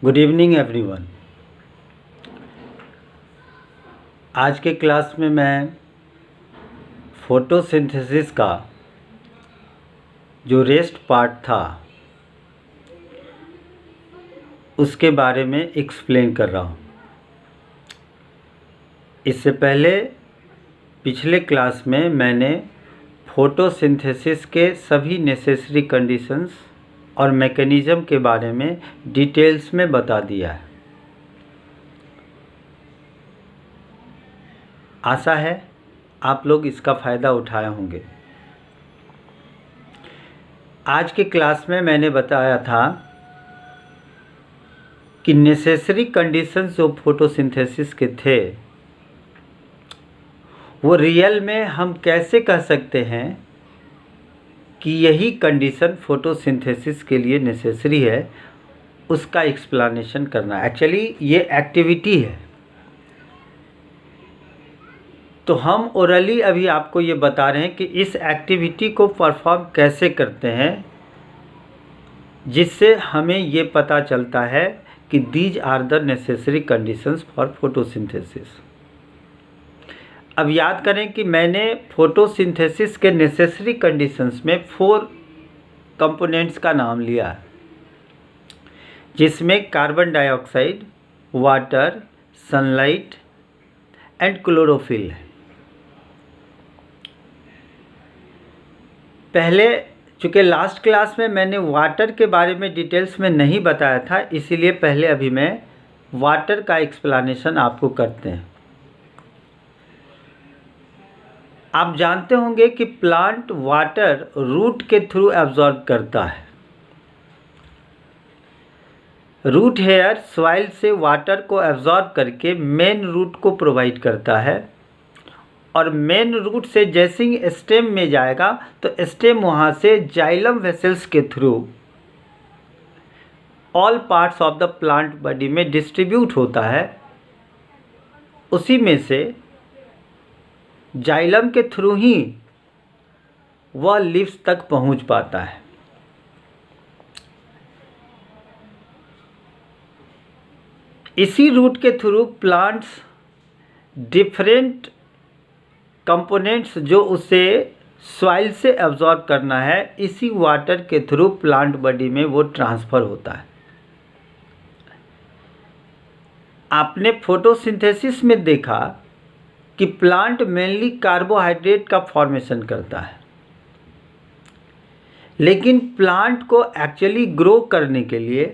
Good evening everyone. आज के class में मैं फोटोसिंथेसिस का जो रेस्ट पार्ट था उसके बारे में एक्सप्लेन कर रहा हूँ। इससे पहले पिछले क्लास में मैंने फोटोसिंथेसिस के सभी नेसेसरी कंडीशंस और मैकेनिज़्म के बारे में डिटेल्स में बता दिया है। आशा है आप लोग इसका फ़ायदा उठाए होंगे। आज के क्लास में मैंने बताया था कि नेसेसरी कंडीशंस जो फोटोसिंथेसिस के थे वो रियल में हम कैसे कह सकते हैं कि यही कंडीशन फोटोसिंथेसिस के लिए नेसेसरी है, उसका एक्सप्लेनेशन करना। एक्चुअली ये एक्टिविटी है, तो हम ओरली अभी आपको ये बता रहे हैं कि इस एक्टिविटी को परफॉर्म कैसे करते हैं, जिससे हमें ये पता चलता है कि these are the necessary conditions for photosynthesis. अब याद करें कि मैंने फोटोसिंथेसिस के नेसेसरी कंडीशंस में 4 कंपोनेंट्स का नाम लिया है, जिसमें carbon dioxide, water, sunlight and chlorophyll है। पहले चूँकि लास्ट क्लास में मैंने वाटर के बारे में डिटेल्स में नहीं बताया था, इसीलिए पहले अभी मैं वाटर का एक्सप्लेनेशन आपको करते हैं। आप जानते होंगे कि प्लांट वाटर रूट के थ्रू एब्जॉर्ब करता है। रूट हेयर सॉइल से वाटर को एब्जॉर्ब करके मेन रूट को प्रोवाइड करता है, और मेन रूट से जैसे ही स्टेम में जाएगा तो स्टेम वहाँ से जाइलम वेसल्स के through all parts of the plant body में डिस्ट्रीब्यूट होता है। उसी में से जाइलम के थ्रू ही वह लीव्स तक पहुंच पाता है। इसी रूट के थ्रू प्लांट्स डिफरेंट कंपोनेंट्स जो उसे सॉइल से एब्जॉर्ब करना है, इसी वाटर के थ्रू प्लांट बॉडी में वो ट्रांसफ़र होता है। आपने फोटोसिंथेसिस में देखा कि प्लांट मेनली कार्बोहाइड्रेट का फॉर्मेशन करता है, लेकिन प्लांट को एक्चुअली ग्रो करने के लिए,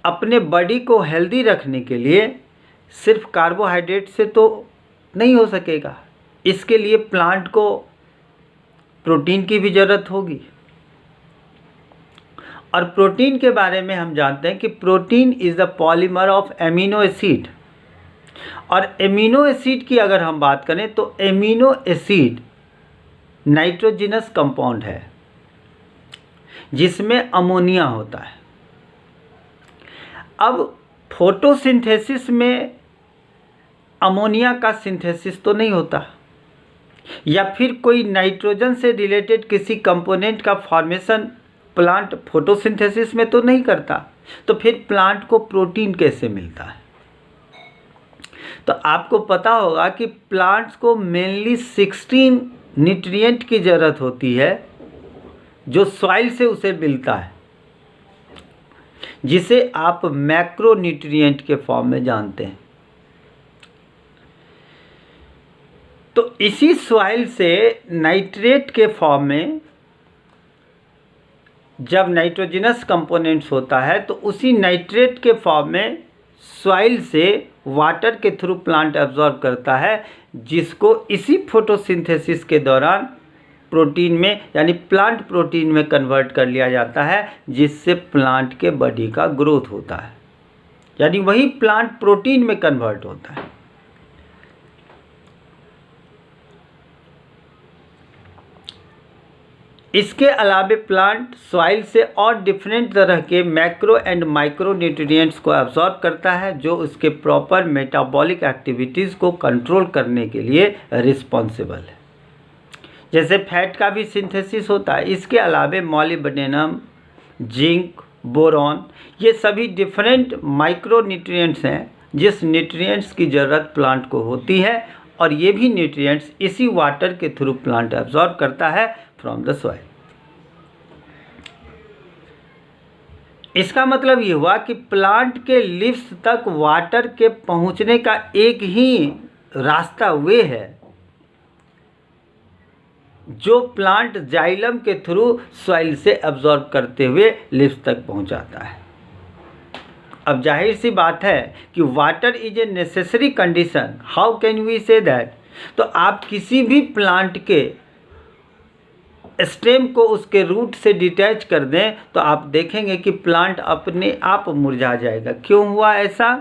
अपने बॉडी को हेल्दी रखने के लिए सिर्फ कार्बोहाइड्रेट से तो नहीं हो सकेगा। इसके लिए प्लांट को प्रोटीन की भी ज़रूरत होगी, और प्रोटीन के बारे में हम जानते हैं कि protein is the polymer of amino acid. और एमिनो एसिड की अगर हम बात करें तो एमिनो एसिड नाइट्रोजनस कंपाउंड है, जिसमें अमोनिया होता है। अब फोटोसिंथेसिस में अमोनिया का सिंथेसिस तो नहीं होता, या फिर कोई नाइट्रोजन से रिलेटेड किसी कंपोनेंट का फॉर्मेशन प्लांट फोटोसिंथेसिस में तो नहीं करता, तो फिर प्लांट को प्रोटीन कैसे मिलता है? तो आपको पता होगा कि प्लांट्स को मेनली 16 न्यूट्रिएंट की ज़रूरत होती है, जो सॉइल से उसे मिलता है, जिसे आप मैक्रो न्यूट्रिएंट के फॉर्म में जानते हैं। तो इसी सॉइल से नाइट्रेट के फॉर्म में जब नाइट्रोजनस कंपोनेंट्स होता है, तो उसी नाइट्रेट के फॉर्म में सॉइल से वाटर के थ्रू प्लांट एब्जॉर्ब करता है, जिसको इसी फोटोसिंथेसिस के दौरान प्रोटीन में यानी प्लांट प्रोटीन में कन्वर्ट कर लिया जाता है, जिससे प्लांट के बॉडी का ग्रोथ होता है, यानी वही प्लांट प्रोटीन में कन्वर्ट होता है। इसके अलावे प्लांट सॉइल से और डिफरेंट तरह के मैक्रो एंड माइक्रो न्यूट्रिएंट्स को एब्जॉर्ब करता है, जो उसके प्रॉपर मेटाबॉलिक एक्टिविटीज़ को कंट्रोल करने के लिए रिस्पॉन्सिबल है। जैसे फैट का भी सिंथेसिस होता है। इसके अलावे मॉलिब्डेनम, जिंक, बोरॉन, ये सभी डिफरेंट माइक्रो न्यूट्रिएंट्स हैं जिस न्यूट्रिएंट्स की ज़रूरत प्लांट को होती है, और ये भी न्यूट्रिएंट्स इसी वाटर के थ्रू प्लांट एब्जॉर्ब करता है फ्रॉम द सॉइल। इसका मतलब ये हुआ कि प्लांट के लीव्स तक वाटर के पहुंचने का एक ही रास्ता वे है जो प्लांट जाइलम के थ्रू सॉइल से एब्जॉर्ब करते हुए लीव्स तक पहुंचाता है। अब जाहिर सी बात है कि water is a necessary condition, how can we say that. तो आप किसी भी प्लांट के स्टेम को उसके रूट से डिटैच कर दें तो आप देखेंगे कि प्लांट अपने आप मुरझा जाएगा। क्यों हुआ ऐसा?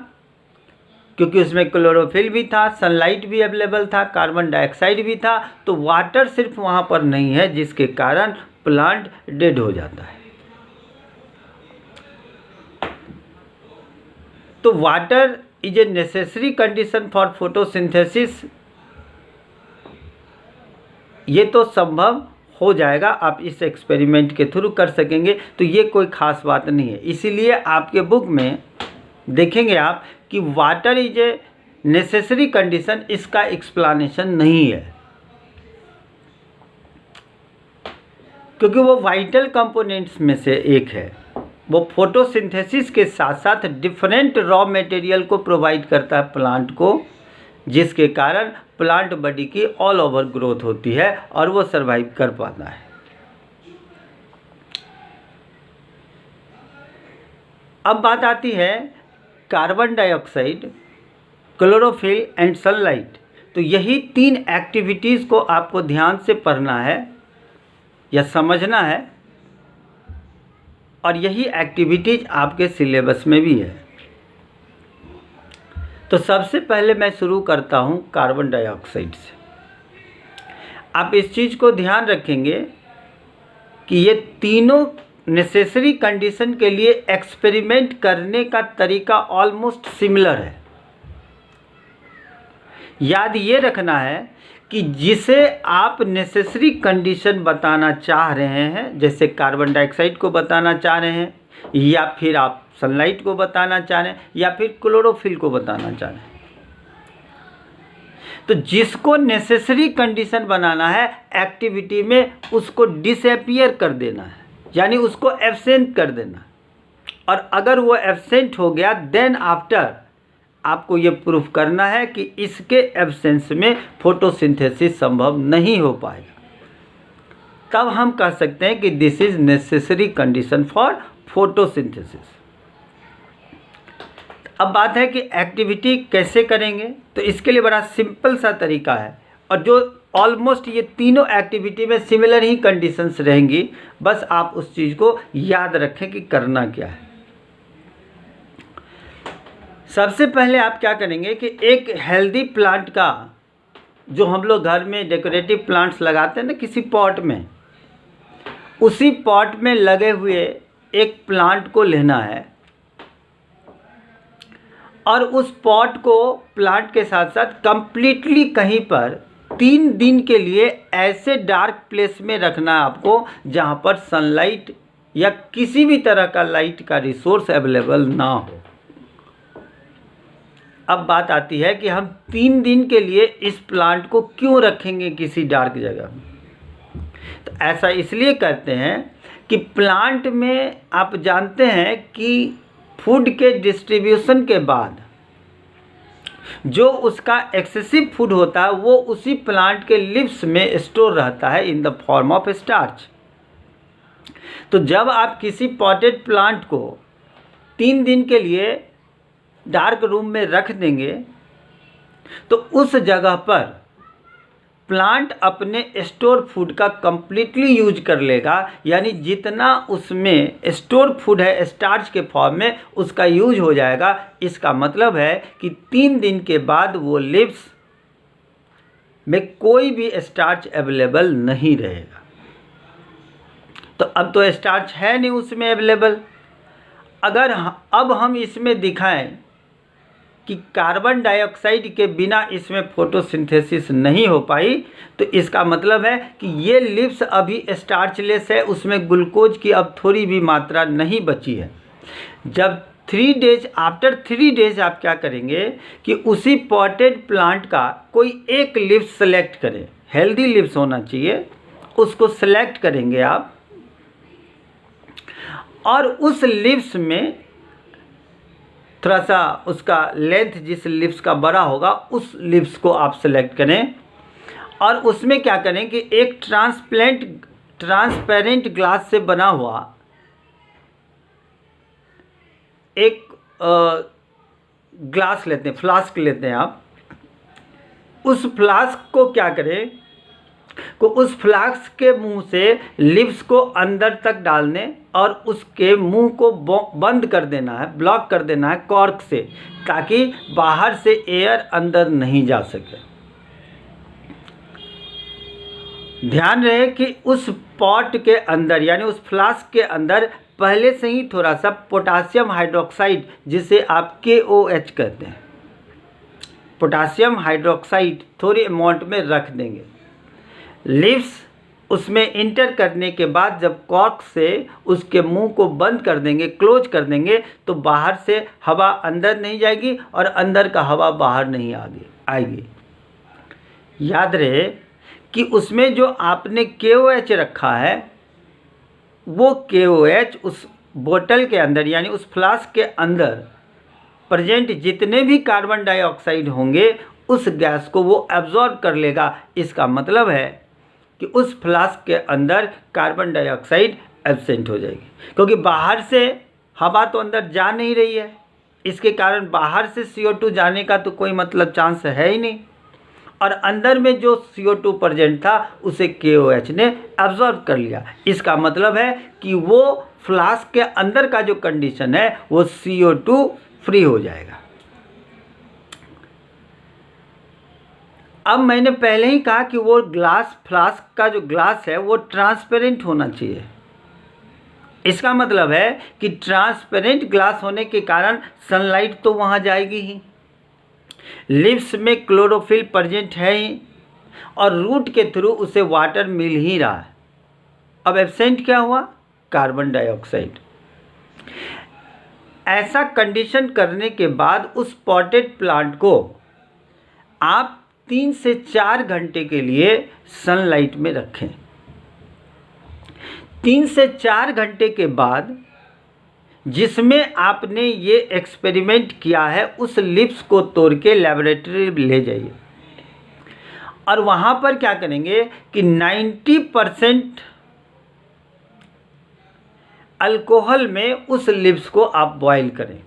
क्योंकि उसमें क्लोरोफिल भी था, सनलाइट भी अवेलेबल था, कार्बन डाइऑक्साइड भी था, तो वाटर सिर्फ वहाँ पर नहीं है, जिसके कारण प्लांट डेड हो जाता है। तो water is a necessary condition for photosynthesis, ये तो संभव हो जाएगा, आप इस एक्सपेरिमेंट के थ्रू कर सकेंगे, तो ये कोई ख़ास बात नहीं है। इसीलिए आपके बुक में देखेंगे आप कि water is a necessary condition, इसका एक्सप्लेनेशन नहीं है, क्योंकि वो वाइटल कंपोनेंट्स में से एक है। वो फोटोसिंथेसिस के साथ साथ डिफरेंट रॉ मटेरियल को प्रोवाइड करता है प्लांट को, जिसके कारण प्लांट बॉडी की ऑल ओवर ग्रोथ होती है और वो सरवाइव कर पाता है। अब बात आती है carbon dioxide, chlorophyll and sunlight. तो यही 3 एक्टिविटीज़ को आपको ध्यान से पढ़ना है या समझना है, और यही एक्टिविटीज़ आपके सिलेबस में भी है। तो सबसे पहले मैं शुरू करता हूँ कार्बन डाइऑक्साइड से। आप इस चीज़ को ध्यान रखेंगे कि ये तीनों नेसेसरी कंडीशन के लिए एक्सपेरिमेंट करने का तरीका ऑलमोस्ट सिमिलर है। याद ये रखना है कि जिसे आप नेसेसरी कंडीशन बताना चाह रहे हैं, जैसे कार्बन डाइऑक्साइड को बताना चाह रहे हैं, या फिर आप सनलाइट को बताना चाह रहे हैं, या फिर क्लोरोफिल को बताना चाह रहे हैं, तो जिसको नेसेसरी कंडीशन बनाना है एक्टिविटी में, उसको डिसअपीयर कर देना है, यानी उसको एब्सेंट कर देना। और अगर वो एब्सेंट हो गया, देन आफ्टर आपको ये प्रूफ करना है कि इसके एब्सेंस में फोटोसिंथेसिस संभव नहीं हो पाएगा। तब हम कह सकते हैं कि this is necessary condition for photosynthesis. अब बात है कि एक्टिविटी कैसे करेंगे, तो इसके लिए बड़ा सिंपल सा तरीका है, और जो ऑलमोस्ट ये तीनों एक्टिविटी में सिमिलर ही कंडीशंस रहेंगी, बस आप उस चीज़ को याद रखें कि करना क्या है। सबसे पहले आप क्या करेंगे कि एक हेल्दी प्लांट का, जो हम लोग घर में डेकोरेटिव प्लांट्स लगाते हैं ना किसी पॉट में, उसी पॉट में लगे हुए एक प्लांट को लेना है, और उस पॉट को प्लांट के साथ साथ कंप्लीटली कहीं पर 3 दिन के लिए ऐसे डार्क प्लेस में रखना है आपको, जहाँ पर सनलाइट या किसी भी तरह का लाइट का रिसोर्स अवेलेबल ना हो। अब बात आती है कि हम 3 दिन के लिए इस प्लांट को क्यों रखेंगे किसी डार्क जगह में। तो ऐसा इसलिए करते हैं कि प्लांट में आप जानते हैं कि फूड के डिस्ट्रीब्यूशन के बाद जो उसका एक्सेसिव फूड होता है वो उसी प्लांट के लीव्स में स्टोर रहता है in the form of starch. तो जब आप किसी पॉटेड प्लांट को 3 दिन के लिए डार्क रूम में रख देंगे, तो उस जगह पर प्लांट अपने स्टोर फूड का कंप्लीटली यूज कर लेगा, यानी जितना उसमें स्टोर फूड है स्टार्च के फॉर्म में, उसका यूज हो जाएगा। इसका मतलब है कि 3 दिन के बाद वो लीव्स में कोई भी स्टार्च अवेलेबल नहीं रहेगा। तो अब तो स्टार्च है नहीं उसमें अवेलेबल। अगर अब हम इसमें दिखाएं कि कार्बन डाइऑक्साइड के बिना इसमें फोटोसिंथेसिस नहीं हो पाई, तो इसका मतलब है कि ये लीव्स अभी स्टार्चलेस है, उसमें ग्लूकोज की अब थोड़ी भी मात्रा नहीं बची है। जब 3 डेज, आफ्टर 3 डेज आप क्या करेंगे कि उसी पॉटेड प्लांट का कोई एक लीव्स सेलेक्ट करें, हेल्दी लीव्स होना चाहिए, उसको सेलेक्ट करेंगे आप, और उस लीव्स में थोड़ा सा उसका लेंथ जिस लीव्स का बड़ा होगा उस लीव्स को आप सेलेक्ट करें, और उसमें क्या करें कि एक ट्रांसपेरेंट ग्लास से बना हुआ एक ग्लास लेते हैं, फ्लास्क लेते हैं आप। उस फ्लास्क को क्या करें को उस फ्लास्क के मुंह से लिप्स को अंदर तक डालने और उसके मुंह को बंद कर देना है, ब्लॉक कर देना है कॉर्क से, ताकि बाहर से एयर अंदर नहीं जा सके। ध्यान रहे कि उस पॉट के अंदर यानी उस फ्लास्क के अंदर पहले से ही थोड़ा सा पोटासियम हाइड्रोक्साइड, जिसे आप KOH कहते हैं, पोटासियम हाइड्रोक्साइड थोड़ी अमाउंट में रख देंगे। लिप्स उसमें इंटर करने के बाद जब कॉर्क से उसके मुंह को बंद कर देंगे, क्लोज कर देंगे, तो बाहर से हवा अंदर नहीं जाएगी और अंदर का हवा बाहर नहीं आएगी। याद रहे कि उसमें जो आपने KOH रखा है वो KOH उस बोतल के अंदर यानी उस फ्लास्क के अंदर प्रेजेंट जितने भी कार्बन डाइऑक्साइड होंगे उस गैस को वो एब्जॉर्ब कर लेगा। इसका मतलब है कि उस फ्लास्क के अंदर कार्बन डाइऑक्साइड एब्सेंट हो जाएगी, क्योंकि बाहर से हवा तो अंदर जा नहीं रही है, इसके कारण बाहर से CO2 जाने का तो कोई मतलब चांस है ही नहीं, और अंदर में जो CO2 प्रेजेंट था उसे KOH ने एब्जॉर्ब कर लिया। इसका मतलब है कि वो फ्लास्क के अंदर का जो कंडीशन है वो CO2 फ्री हो जाएगा। अब मैंने पहले ही कहा कि वो ग्लास, फ्लास्क का जो ग्लास है वो ट्रांसपेरेंट होना चाहिए। इसका मतलब है कि ट्रांसपेरेंट ग्लास होने के कारण सनलाइट तो वहाँ जाएगी ही, लिव्स में क्लोरोफिल प्रेजेंट है ही, और रूट के थ्रू उसे वाटर मिल ही रहा है। अब एब्सेंट क्या हुआ? Carbon dioxide. ऐसा कंडीशन करने के बाद उस पॉटेड प्लांट को आप 3 से 4 घंटे के लिए सनलाइट में रखें। 3 से 4 घंटे के बाद जिसमें आपने ये एक्सपेरिमेंट किया है उस लिप्स को तोड़ के लेबोरेटरी में ले जाइए, और वहाँ पर क्या करेंगे कि 90% अल्कोहल में उस लिप्स को आप बॉईल करें।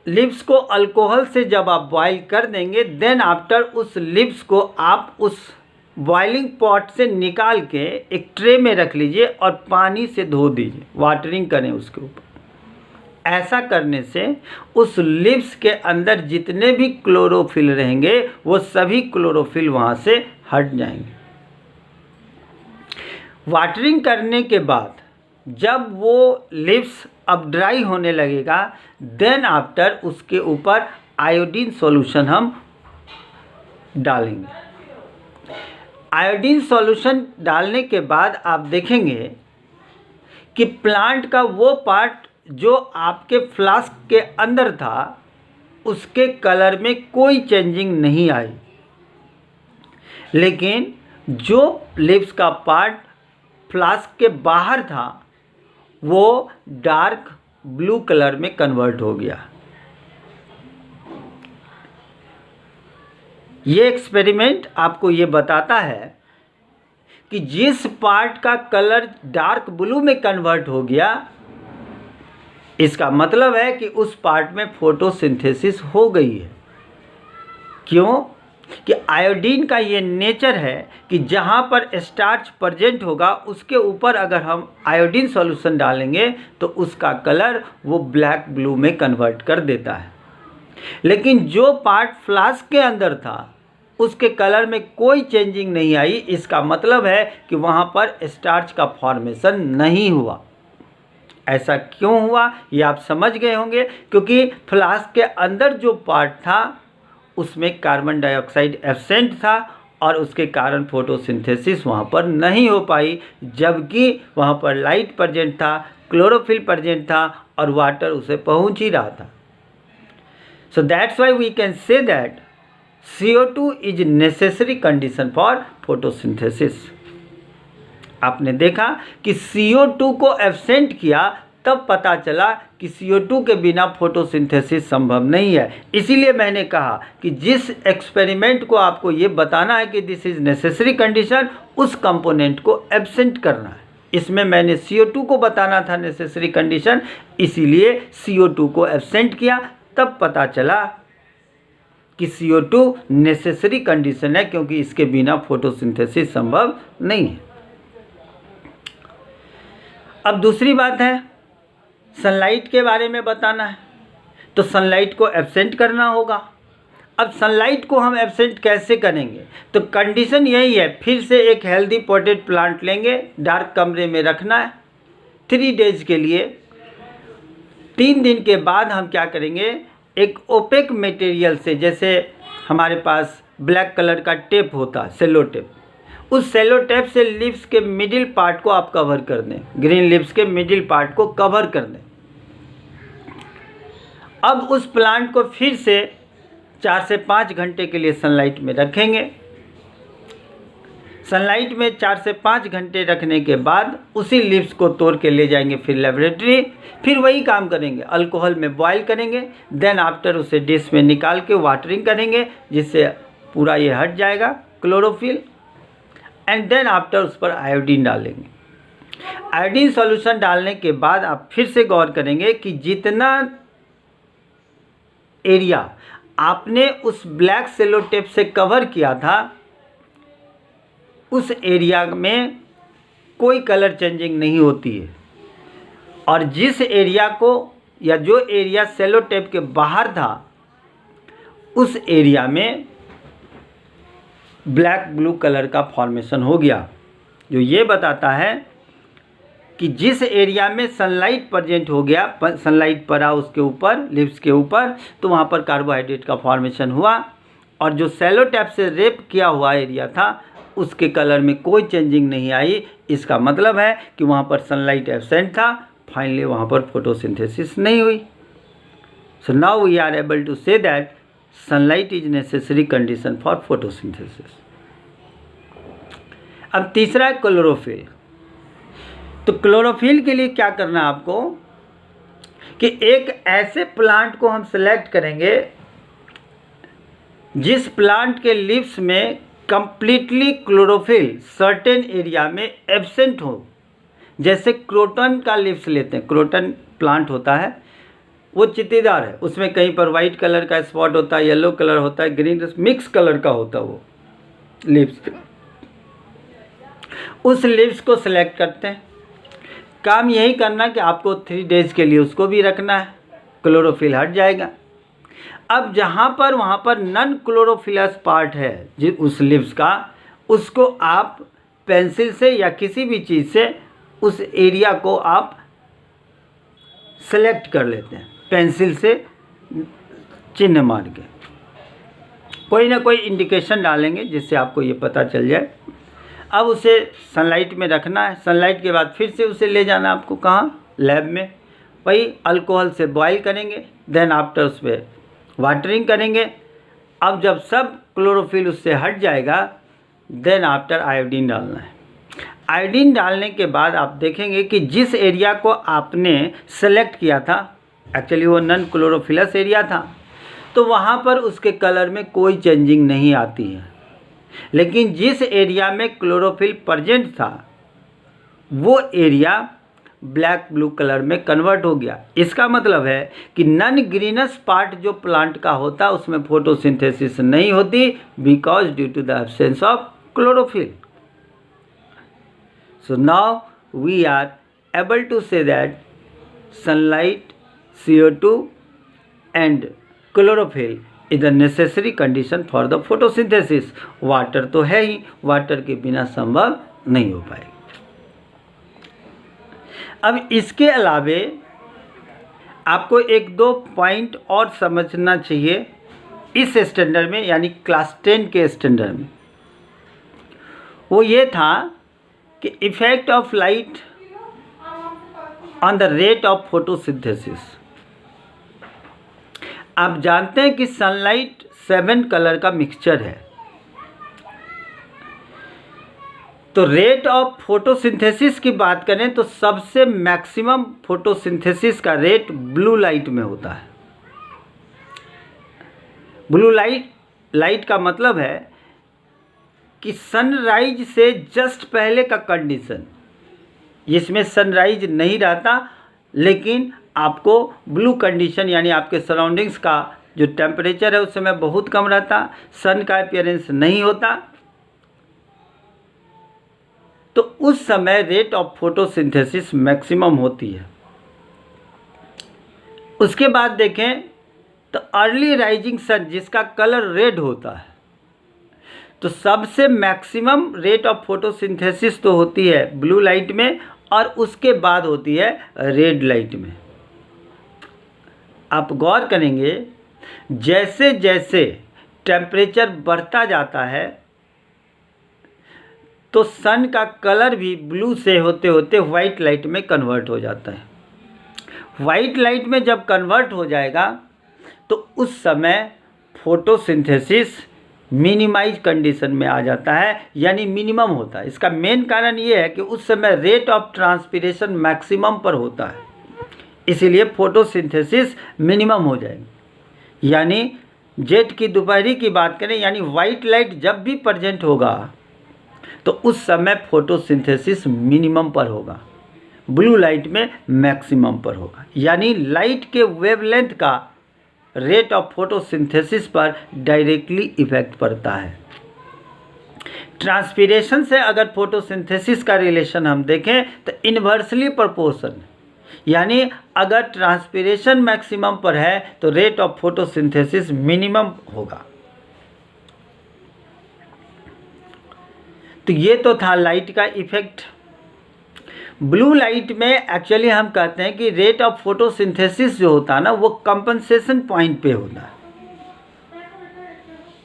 लिप्स को अल्कोहल से जब आप बॉईल कर देंगे, देन आफ्टर उस लिप्स को आप उस बॉइलिंग पॉट से निकाल के एक ट्रे में रख लीजिए और पानी से धो दीजिए, वाटरिंग करें उसके ऊपर। ऐसा करने से उस लिप्स के अंदर जितने भी क्लोरोफिल रहेंगे वो सभी क्लोरोफिल वहाँ से हट जाएंगे। वाटरिंग करने के बाद जब वो लिप्स अब ड्राई होने लगेगा, देन आफ्टर उसके ऊपर आयोडीन सॉल्यूशन हम डालेंगे। आयोडीन सॉल्यूशन डालने के बाद आप देखेंगे कि प्लांट का वो पार्ट जो आपके फ्लास्क के अंदर था उसके कलर में कोई चेंजिंग नहीं आई, लेकिन जो लिप्स का पार्ट फ्लास्क के बाहर था वो डार्क ब्लू कलर में कन्वर्ट हो गया। ये एक्सपेरिमेंट आपको ये बताता है कि जिस पार्ट का कलर डार्क ब्लू में कन्वर्ट हो गया, इसका मतलब है कि उस पार्ट में फोटोसिंथेसिस हो गई है। क्यों? कि आयोडीन का ये नेचर है कि जहाँ पर स्टार्च प्रेजेंट होगा उसके ऊपर अगर हम आयोडीन सॉल्यूशन डालेंगे तो उसका कलर वो ब्लैक ब्लू में कन्वर्ट कर देता है। लेकिन जो पार्ट फ्लास्क के अंदर था उसके कलर में कोई चेंजिंग नहीं आई। इसका मतलब है कि वहाँ पर स्टार्च का फॉर्मेशन नहीं हुआ। ऐसा क्यों हुआ ये आप समझ गए होंगे, क्योंकि फ्लास्क के अंदर जो पार्ट था उसमें कार्बन डाइऑक्साइड एब्सेंट था और उसके कारण फोटोसिंथेसिस वहाँ पर नहीं हो पाई, जबकि वहाँ पर लाइट प्रेजेंट था, क्लोरोफिल प्रेजेंट था और वाटर उसे पहुँच ही रहा था। So that's why we can say that CO2 is necessary condition for photosynthesis. आपने देखा कि CO2 को एब्सेंट किया, तब पता चला कि CO2 के बिना फोटोसिंथेसिस संभव नहीं है। इसीलिए मैंने कहा कि जिस एक्सपेरिमेंट को आपको ये बताना है कि दिस इज नेसेसरी कंडीशन, उस कंपोनेंट को एब्सेंट करना है। इसमें मैंने CO2 को बताना था नेसेसरी कंडीशन, इसीलिए CO2 को एब्सेंट किया, तब पता चला कि CO2 नेसेसरी कंडीशन है, क्योंकि इसके बिना फोटोसिंथेसिस संभव नहीं है। अब दूसरी बात है, सनलाइट के बारे में बताना है, तो सनलाइट को एब्सेंट करना होगा। अब सनलाइट को हम एब्सेंट कैसे करेंगे? तो कंडीशन यही है, फिर से एक हेल्दी पॉटेड प्लांट लेंगे, डार्क कमरे में रखना है 3 डेज के लिए। 3 दिन के बाद हम क्या करेंगे, एक ओपेक मटेरियल से, जैसे हमारे पास ब्लैक कलर का टेप होता है, सेलो टेप, उस सेलो टेप से लीव्स के मिडिल पार्ट को आप कवर कर दें, ग्रीन लीव्स के मिडिल पार्ट को कवर कर दें। अब उस प्लांट को फिर से 4 से 5 घंटे के लिए सनलाइट में रखेंगे। सनलाइट में 4 से 5 घंटे रखने के बाद उसी लीव्स को तोड़ के ले जाएंगे फिर लेबोरेटरी, फिर वही काम करेंगे, अल्कोहल में बॉयल करेंगे, देन आफ्टर उसे डिश में निकाल के वाटरिंग करेंगे, जिससे पूरा ये हट जाएगा क्लोरोफिल, एंड देन आफ्टर उस पर आयोडीन डालेंगे। आयोडीन सॉल्यूशन डालने के बाद आप फिर से गौर करेंगे कि जितना एरिया आपने उस ब्लैक सेलो टेप से कवर किया था, उस एरिया में कोई कलर चेंजिंग नहीं होती है, और जिस एरिया को या जो एरिया सेलो टेप के बाहर था, उस एरिया में ब्लैक ब्लू कलर का फॉर्मेशन हो गया, जो ये बताता है कि जिस एरिया में सनलाइट प्रेजेंट हो गया, सनलाइट पड़ा उसके ऊपर, लीव्स के ऊपर, तो वहाँ पर कार्बोहाइड्रेट का फॉर्मेशन हुआ, और जो सेलो टैप से रेप किया हुआ एरिया था उसके कलर में कोई चेंजिंग नहीं आई। इसका मतलब है कि वहाँ पर सनलाइट एब्सेंट था, फाइनली वहाँ पर फोटोसिंथेसिस नहीं हुई। So now we are able to say that sunlight is necessary condition for photosynthesis. अब तीसरा है क्लोरोफिल। तो क्लोरोफिल के लिए क्या करना है आपको कि एक ऐसे प्लांट को हम सेलेक्ट करेंगे जिस प्लांट के लीव्स में कंप्लीटली क्लोरोफिल सर्टेन एरिया में एब्सेंट हो। जैसे क्रोटन का लीव्स लेते हैं, क्रोटन प्लांट होता है, वो चित्तीदार है, उसमें कहीं पर वाइट कलर का स्पॉट होता है, येलो कलर होता है, ग्रीन, मिक्स कलर का होता है वो लीव्स। उस लीव्स को सिलेक्ट करते हैं। काम यही करना कि आपको 3 डेज के लिए उसको भी रखना है, क्लोरोफिल हट जाएगा। अब जहाँ पर वहाँ पर नॉन क्लोरोफिलस पार्ट है जिस उस लीव्स का, उसको आप पेंसिल से या किसी भी चीज़ से उस एरिया को आप सेलेक्ट कर लेते हैं, पेंसिल से चिन्ह मार के कोई ना कोई इंडिकेशन डालेंगे जिससे आपको ये पता चल जाए। अब उसे सनलाइट में रखना है। सनलाइट के बाद फिर से उसे ले जाना आपको कहाँ, लैब में, वही अल्कोहल से बॉयल करेंगे, देन आफ्टर उस पर वाटरिंग करेंगे। अब जब सब क्लोरोफिल उससे हट जाएगा, देन आफ्टर आयोडीन डालना है। आयोडीन डालने के बाद आप देखेंगे कि जिस एरिया को आपने सेलेक्ट किया था, एक्चुअली वो नॉन क्लोरोफिलस एरिया था, तो वहाँ पर उसके कलर में कोई चेंजिंग नहीं आती है। लेकिन जिस एरिया में क्लोरोफिल प्रेजेंट था, वो एरिया ब्लैक ब्लू कलर में कन्वर्ट हो गया। इसका मतलब है कि नॉन ग्रीनस पार्ट जो प्लांट का होता है उसमें फोटोसिंथेसिस नहीं होती, because due to the absence of chlorophyll. So now we are able to say that sunlight, CO2 and chlorophyll is the necessary condition for the photosynthesis. Water तो है ही, water के बिना संभव नहीं हो पाएगा। अब इसके अलावे आपको 1-2 पॉइंट और समझना चाहिए इस स्टैंडर्ड में, यानी क्लास 10 के स्टैंडर्ड में। वो ये था कि effect of light on the rate of photosynthesis. आप जानते हैं कि सनलाइट 7 कलर का मिक्सचर है, तो रेट ऑफ फोटोसिंथेसिस की बात करें तो सबसे मैक्सिमम फोटोसिंथेसिस का रेट ब्लू लाइट में होता है। ब्लू लाइट का मतलब है कि सनराइज से जस्ट पहले का कंडीशन, जिसमें सनराइज नहीं रहता लेकिन आपको ब्लू कंडीशन यानी आपके सराउंडिंग्स का जो टेम्परेचर है उस समय बहुत कम रहता, सन का अपीयरेंस नहीं होता, तो उस समय रेट ऑफ फोटोसिंथेसिस मैक्सिमम होती है। उसके बाद देखें तो अर्ली राइजिंग सन जिसका कलर रेड होता है, तो सबसे मैक्सिमम रेट ऑफ फोटोसिंथेसिस तो होती है ब्लू लाइट में और उसके बाद होती है रेड लाइट में। आप गौर करेंगे जैसे जैसे टेम्परेचर बढ़ता जाता है तो सन का कलर भी ब्लू से होते होते वाइट लाइट में कन्वर्ट हो जाता है। वाइट लाइट में जब कन्वर्ट हो जाएगा तो उस समय फोटोसिंथेसिस मिनिमाइज कंडीशन में आ जाता है, यानी मिनिमम होता है। इसका मेन कारण ये है कि उस समय रेट ऑफ ट्रांसपिरेशन मैक्सिमम पर होता है, इसीलिए फोटोसिंथेसिस मिनिमम हो जाएगी। यानी जेट की दोपहरी की बात करें, यानी वाइट लाइट जब भी प्रेजेंट होगा तो उस समय फोटोसिंथेसिस मिनिमम पर होगा, ब्लू लाइट में मैक्सिमम पर होगा। यानी लाइट के वेवलेंथ का रेट ऑफ फोटोसिंथेसिस पर डायरेक्टली इफेक्ट पड़ता है। ट्रांसपिरेशन से अगर फोटोसिंथेसिस का रिलेशन हम देखें तो इन्वर्सली प्रोपोर्शन, यानी अगर ट्रांसपिरेशन मैक्सिमम पर है तो रेट ऑफ फोटोसिंथेसिस मिनिमम होगा। तो ये तो था लाइट का इफेक्ट। ब्लू लाइट में एक्चुअली हम कहते हैं कि रेट ऑफ फोटोसिंथेसिस जो होता है ना वो कंपनसेशन पॉइंट पे होता है।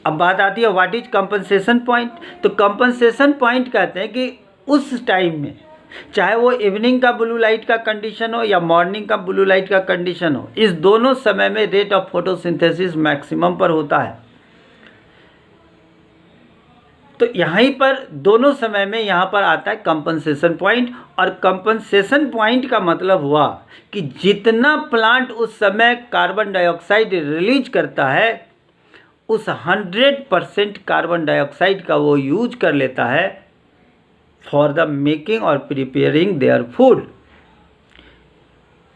अब बात आती है व्हाट इज कंपनसेशन पॉइंट। तो कंपनसेशन पॉइंट कहते हैं कि उस टाइम में चाहे वो इवनिंग का ब्लू लाइट का कंडीशन हो या मॉर्निंग का ब्लू लाइट का कंडीशन हो, इस दोनों समय में रेट ऑफ फोटोसिंथेसिस मैक्सिमम पर होता है। तो यहीं पर दोनों समय में यहाँ पर आता है कंपनसेशन पॉइंट, और कंपनसेशन पॉइंट का मतलब हुआ कि जितना प्लांट उस समय कार्बन डाइऑक्साइड रिलीज करता है उस 100% कार्बन डाइऑक्साइड का वो यूज कर लेता है फॉर द मेकिंग और प्रिपेयरिंग देयर फूड।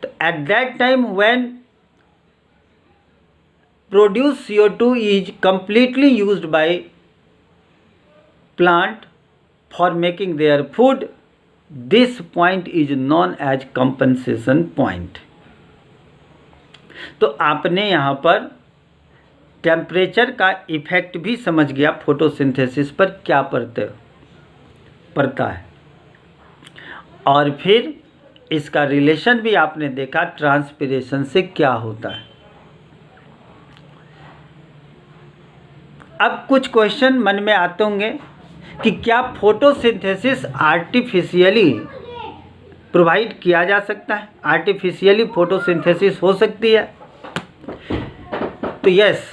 तो at that time when produce CO2 is completely used by plant for making their food, this point is known as compensation point। तो आपने यहाँ पर टेम्परेचर का इफेक्ट भी समझ गया फोटोसिंथेसिस पर क्या पड़ता है, और फिर इसका रिलेशन भी आपने देखा ट्रांसपिरेशन से क्या होता है। अब कुछ क्वेश्चन मन में आते होंगे कि क्या फोटोसिंथेसिस आर्टिफिशियली प्रोवाइड किया जा सकता है, आर्टिफिशियली फोटोसिंथेसिस हो सकती है। तो यस,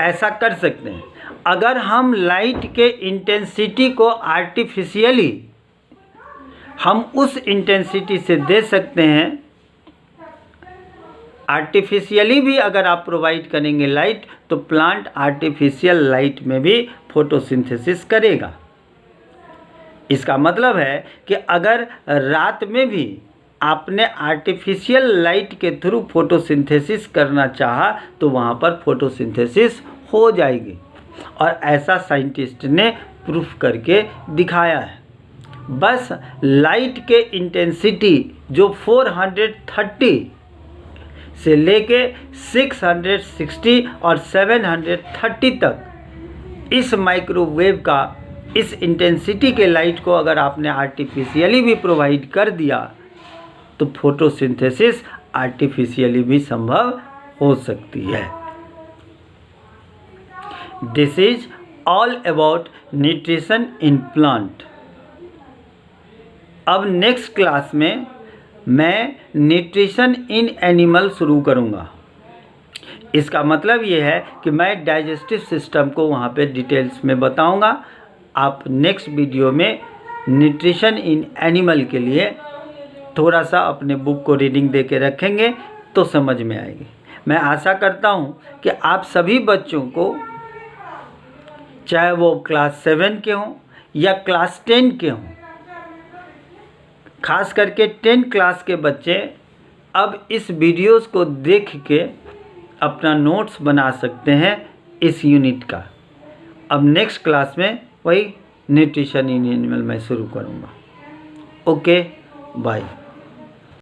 ऐसा कर सकते हैं। अगर हम लाइट के इंटेंसिटी को आर्टिफिशियली हम उस इंटेंसिटी से दे सकते हैं, आर्टिफिशियली भी अगर आप प्रोवाइड करेंगे लाइट तो प्लांट आर्टिफिशियल लाइट में भी फोटोसिंथेसिस करेगा। इसका मतलब है कि अगर रात में भी आपने आर्टिफिशियल लाइट के थ्रू फोटोसिंथेसिस करना चाहा तो वहाँ पर फोटोसिंथेसिस हो जाएगी, और ऐसा साइंटिस्ट ने प्रूफ करके दिखाया है। बस लाइट के इंटेंसिटी जो 430 से लेके 660 और 730 तक इस माइक्रोवेव का इस इंटेंसिटी के लाइट को अगर आपने आर्टिफिशियली भी प्रोवाइड कर दिया तो फोटोसिंथेसिस आर्टिफिशियली भी संभव हो सकती है। This is all about nutrition in plant. अब नेक्स्ट क्लास में मैं न्यूट्रिशन इन एनिमल शुरू करूँगा। इसका मतलब ये है कि मैं डाइजेस्टिव सिस्टम को वहाँ पे डिटेल्स में बताऊँगा। आप नेक्स्ट वीडियो में न्यूट्रिशन इन एनिमल के लिए थोड़ा सा अपने बुक को रीडिंग दे के रखेंगे तो समझ में आएगी। मैं आशा करता हूँ कि आप सभी बच्चों को, चाहे वो क्लास 7 के हों या क्लास 10 के हों, खास करके 10 क्लास के बच्चे अब इस वीडियोस को देख के अपना नोट्स बना सकते हैं इस यूनिट का। अब नेक्स्ट क्लास में वही न्यूट्रिशन इन एनिमल मैं शुरू करूँगा। Okay, bye.